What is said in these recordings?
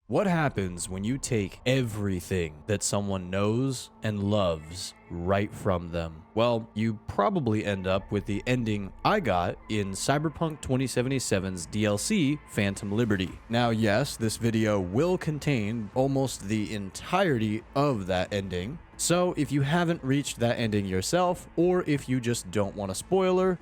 What happens when you take everything that someone knows and loves right from them? Well, you probably end up with the ending I got in Cyberpunk 2077's DLC, Phantom Liberty. Now, yes, this video will contain almost the entirety of that ending, so if you haven't reached that ending yourself, or if you just don't want a spoiler,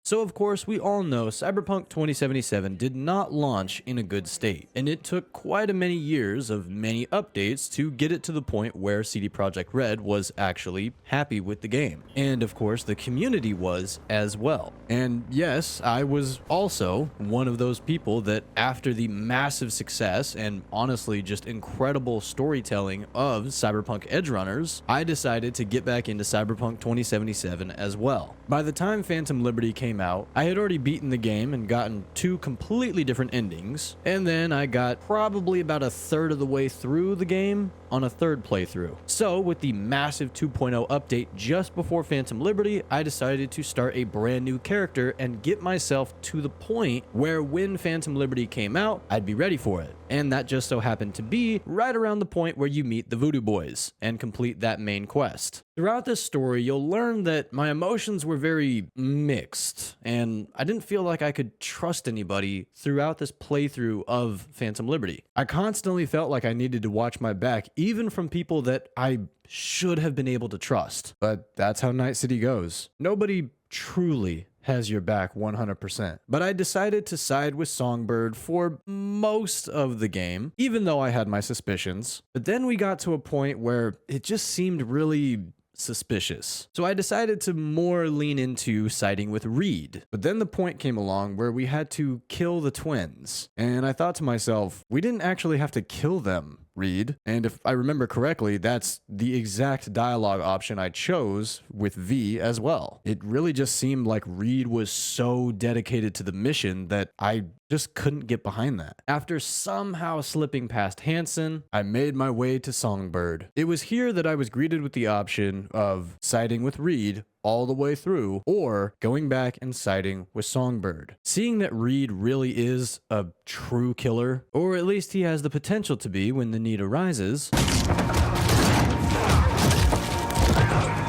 so of course, we all know Cyberpunk 2077 did not launch in a good state, and it took quite a many years of many updates to get it to the point where CD Projekt Red was actually happy with the game. And of course, the community was as well. And yes, I was also one of those people that after the massive success and honestly just incredible storytelling of Cyberpunk Edgerunners, I decided to get back into Cyberpunk 2077 as well. By the time Phantom Liberty came out, I had already beaten the game and gotten two completely different endings, and then I got probably about a third of the way through the game on a third playthrough. So with the massive 2.0 update just before Phantom Liberty, I decided to start a brand new character and get myself to the point where when Phantom Liberty came out, I'd be ready for it. And that just so happened to be right around the point where you meet the Voodoo Boys and complete that main quest. Throughout this story, you'll learn that my emotions were very mixed, and I didn't feel like I could trust anybody throughout this playthrough of Phantom Liberty. I constantly felt like I needed to watch my back, even from people that I should have been able to trust. But that's how Night City goes. Nobody truly has your back 100%. But I decided to side with Songbird for most of the game, even though I had my suspicions. But then we got to a point where it just seemed really suspicious. So I decided to more lean into siding with Reed. But then the point came along where we had to kill the twins. And I thought to myself, we didn't actually have to kill them, Reed. And if I remember correctly, that's the exact dialogue option I chose with V as well. It really just seemed like Reed was so dedicated to the mission that I just couldn't get behind that. After somehow slipping past Hansen, I made my way to Songbird. It was here that I was greeted with the option of siding with Reed all the way through, or going back and siding with Songbird. Seeing that Reed really is a true killer, or at least he has the potential to be when the need arises,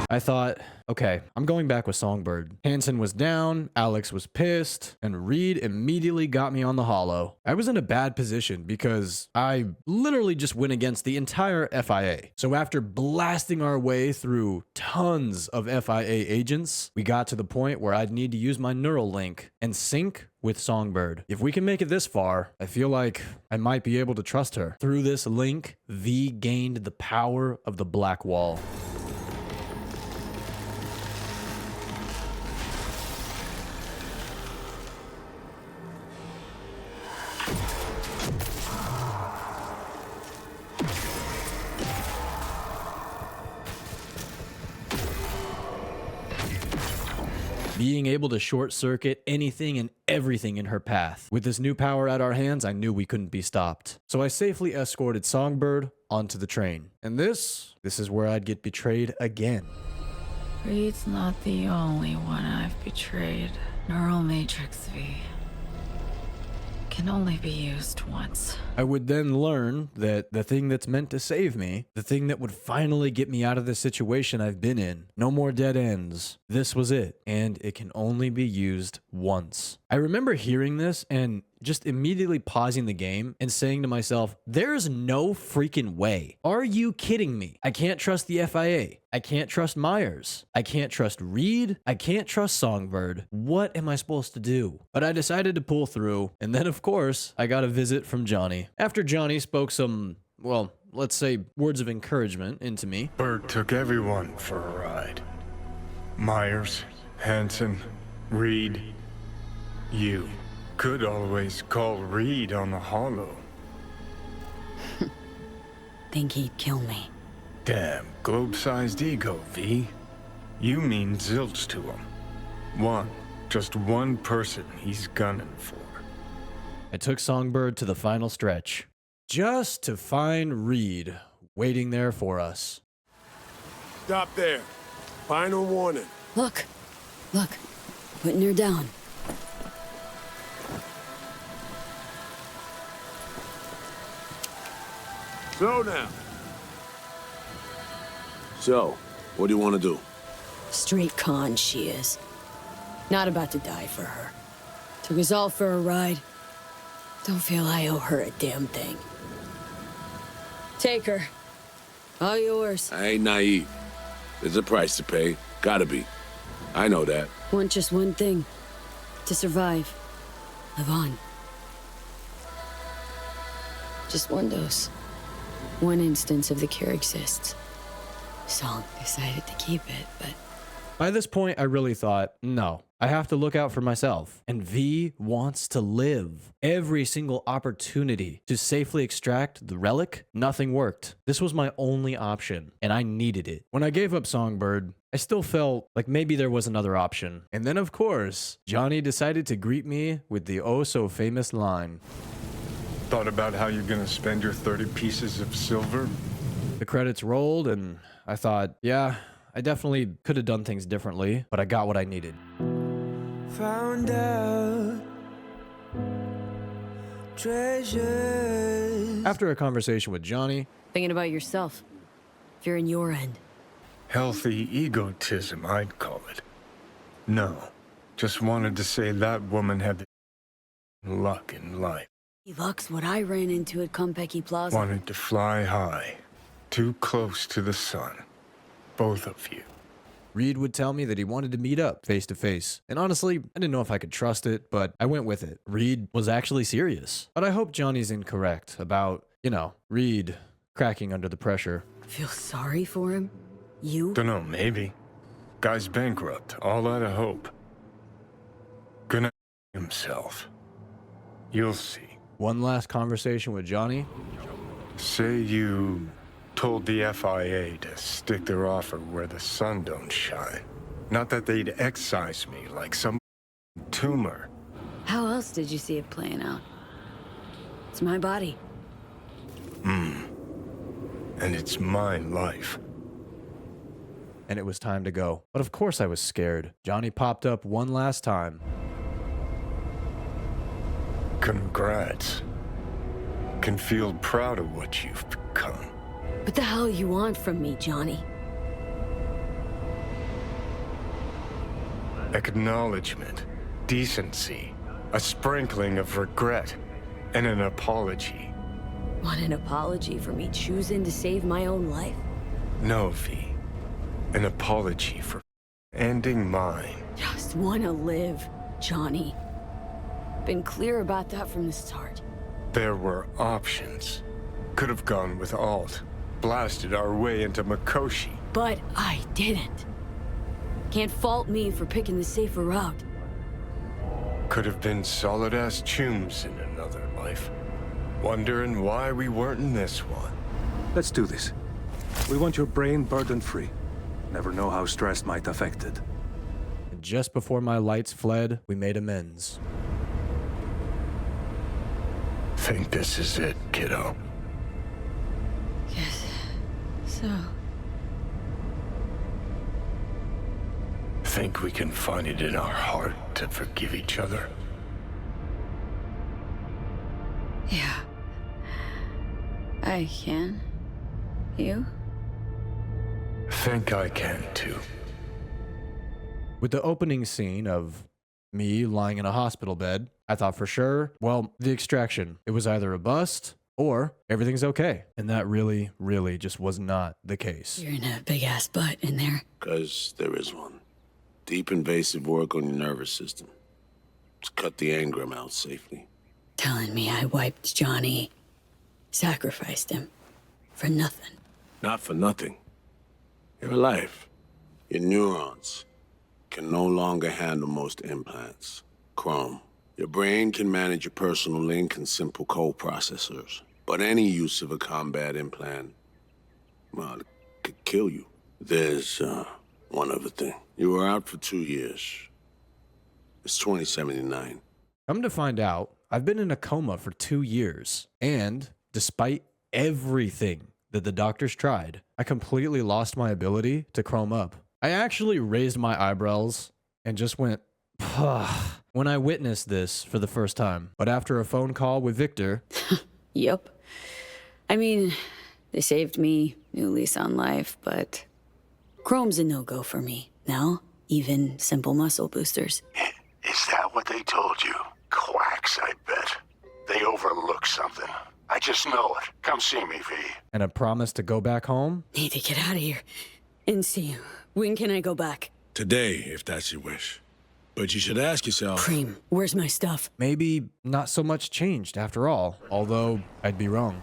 I thought, okay, I'm going back with Songbird. Hansen was down, Alex was pissed, and Reed immediately got me on the holo. I was in a bad position because I literally just went against the entire FIA. So after blasting our way through tons of FIA agents, we got to the point where I'd need to use my neural link and sync with Songbird. If we can make it this far, I feel like I might be able to trust her. Through this link, V gained the power of the Black Wall. Being able to short circuit anything and everything in her path. With this new power at our hands, I knew we couldn't be stopped. So I safely escorted Songbird onto the train. And this is where I'd get betrayed again. Reed's not the only one I've betrayed. Neural Matrix V can only be used once. I would then learn that the thing that's meant to save me, the thing that would finally get me out of the situation I've been in, no more dead ends, this was it, and it can only be used once. I remember hearing this and just immediately pausing the game and saying to myself, there's no freaking way. Are you kidding me? I can't trust the FIA. I can't trust Myers. I can't trust Reed. I can't trust Songbird. What am I supposed to do? But I decided to pull through, and then of course, I got a visit from Johnny. After Johnny spoke some, well, let's say words of encouragement into me. Bird took everyone for a ride. Myers, Hansen, Reed, you. Could always call Reed on the holo. Think he'd kill me. Damn, globe-sized ego, V. You mean zilch to him. Just one person he's gunning for. I took Songbird to the final stretch, just to find Reed waiting there for us. Stop there. Final warning. Look. Putting her down. Slow down. So, what do you want to do? Straight con she is. Not about to die for her. Took us all for a ride. Don't feel I owe her a damn thing. Take her. All yours. I ain't naive. There's a price to pay. Gotta be. I know that. Want just one thing. To survive. Live on. Just one dose. One instance of the cure exists. Song decided to keep it, but... By this point, I really thought, no, I have to look out for myself. And V wants to live. Every single opportunity to safely extract the relic, nothing worked. This was my only option, and I needed it. When I gave up Songbird, I still felt like maybe there was another option. And then, of course, Johnny decided to greet me with the oh-so-famous line. Thought about how you're gonna spend your 30 pieces of silver? The credits rolled, and I thought, yeah, I definitely could have done things differently, but I got what I needed. Found out treasures. After a conversation with Johnny, Thinking about yourself. If you're in your end. Healthy egotism, I'd call it. No, just wanted to say that woman had the luck in life. Luck's what I ran into at Compeki Plaza. Wanted to fly high, too close to the sun. Both of you. Reed would tell me that he wanted to meet up face to face. And honestly, I didn't know if I could trust it, but I went with it. Reed was actually serious. But I hope Johnny's incorrect about, Reed cracking under the pressure. Feel sorry for him? You? Dunno, maybe. Guy's bankrupt, all out of hope. Gonna himself. You'll see. One last conversation with Johnny. Say you told the FIA to stick their offer where the sun don't shine. Not that they'd excise me like some tumor. How else did you see it playing out? It's my body. And it's my life. And it was time to go. But of course I was scared. Johnny popped up one last time. Congrats. Can feel proud of what you've become. What the hell you want from me, Johnny? Acknowledgement, decency, a sprinkling of regret, and an apology. Want an apology for me choosing to save my own life? No, V. An apology for ending mine. Just wanna live, Johnny. Been clear about that from the start. There were options. Could have gone with Alt. Blasted our way into Mikoshi. But I didn't. Can't fault me for picking the safer route. Could have been solid-ass chooms in another life. Wondering why we weren't in this one. Let's do this. We want your brain burden-free. Never know how stress might affect it. And just before my lights fled, we made amends. Think this is it, kiddo. Yes. So, Think we can find it in our heart to forgive each other? yeah. I can. You? Think I can too. With the opening scene of me lying in a hospital bed, I thought for sure, well, the extraction, it was either a bust or everything's okay. And that really, really just was not the case. You're in a big-ass butt in there. 'Cause there is one. Deep invasive work on your nervous system. To cut the engram out safely. Telling me I wiped Johnny. Sacrificed him. For nothing. Not for nothing. You're alive. Your neurons can no longer handle most implants. Chrome. Your brain can manage your personal link and simple code processors. But any use of a combat implant, well, it could kill you. There's, one other thing. You were out for 2 years. It's 2079. Come to find out, I've been in a coma for 2 years. And despite everything that the doctors tried, I completely lost my ability to chrome up. I actually raised my eyebrows and just went, "Pah," when I witnessed this for the first time. But after a phone call with Victor, Yup. I mean, They saved me, new lease on life, but Chrome's a no-go for me. Now, even simple muscle boosters. Is that what they told you? Quacks, I bet. They overlook something. I just know it. Come see me, V. And a promise to go back home? Need to get out of here. And see you. When can I go back? Today, if that's your wish. But you should ask yourself... Cream, where's my stuff? Maybe not so much changed after all, although I'd be wrong.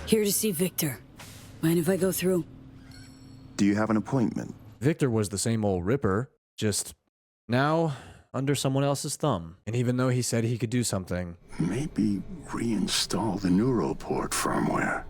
Here to see Victor. Mind if I go through? Do you have an appointment? Victor was the same old Ripper, just now under someone else's thumb. And even though he said he could do something... Maybe reinstall the Neuroport firmware.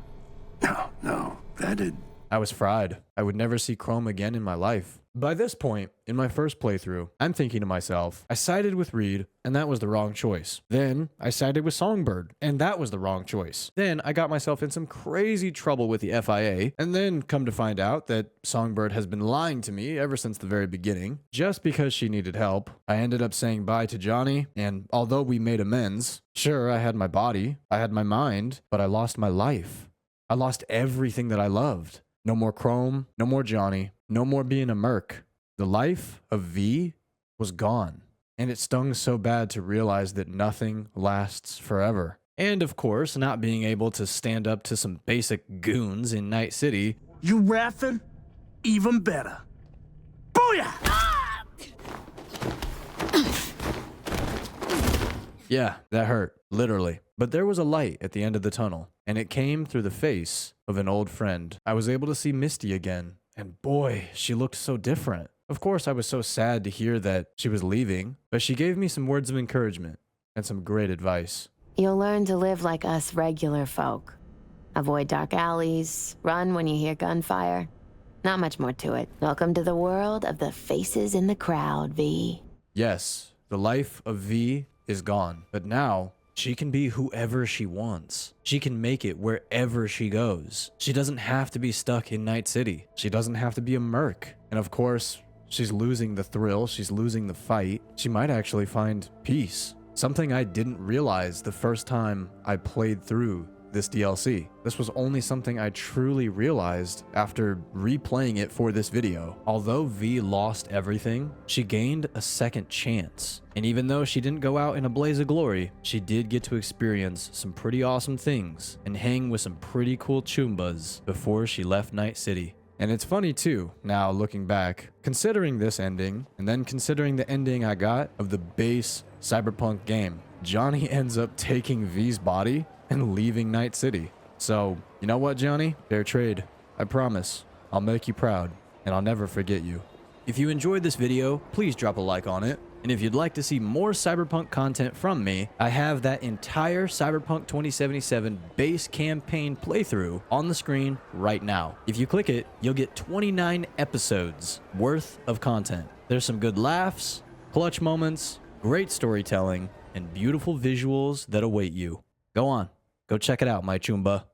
No, that'd... I was fried. I would never see Chrome again in my life. By this point, in my first playthrough, I'm thinking to myself, I sided with Reed, and that was the wrong choice. Then, I sided with Songbird, and that was the wrong choice. Then, I got myself in some crazy trouble with the FIA, and then come to find out that Songbird has been lying to me ever since the very beginning. Just because she needed help, I ended up saying bye to Johnny, and although we made amends, sure, I had my body, I had my mind, but I lost my life. I lost everything that I loved. No more Chrome, no more Johnny, no more being a merc. The life of V was gone. And it stung so bad to realize that nothing lasts forever. And of course, not being able to stand up to some basic goons in Night City. You rapping? Even better. Booyah! Yeah, that hurt, literally. But there was a light at the end of the tunnel, and it came through the face of an old friend. I was able to see Misty again, and boy, she looked so different. Of course, I was so sad to hear that she was leaving, but she gave me some words of encouragement and some great advice. You'll learn to live like us regular folk. Avoid dark alleys, run when you hear gunfire. Not much more to it. Welcome to the world of the faces in the crowd, V. Yes, the life of V is gone, but now she can be whoever she wants. She can make it wherever she goes. She doesn't have to be stuck in Night City. She doesn't have to be a merc. And of course, she's losing the thrill. She's losing the fight. She might actually find peace. Something I didn't realize the first time I played through this DLC. This was only something I truly realized after replaying it for this video. Although V lost everything, she gained a second chance. And even though she didn't go out in a blaze of glory, she did get to experience some pretty awesome things and hang with some pretty cool Chumbas before she left Night City. And it's funny too, now looking back, considering this ending, and then considering the ending I got of the base cyberpunk game. Johnny ends up taking V's body and leaving Night City. So, you know what, Johnny? Fair trade. I promise. I'll make you proud, and I'll never forget you. If you enjoyed this video, please drop a like on it. And if you'd like to see more Cyberpunk content from me, I have that entire Cyberpunk 2077 base campaign playthrough on the screen right now. If you click it, you'll get 29 episodes worth of content. There's some good laughs, clutch moments, great storytelling, and beautiful visuals that await you. Go on. Go check it out, my Chumba.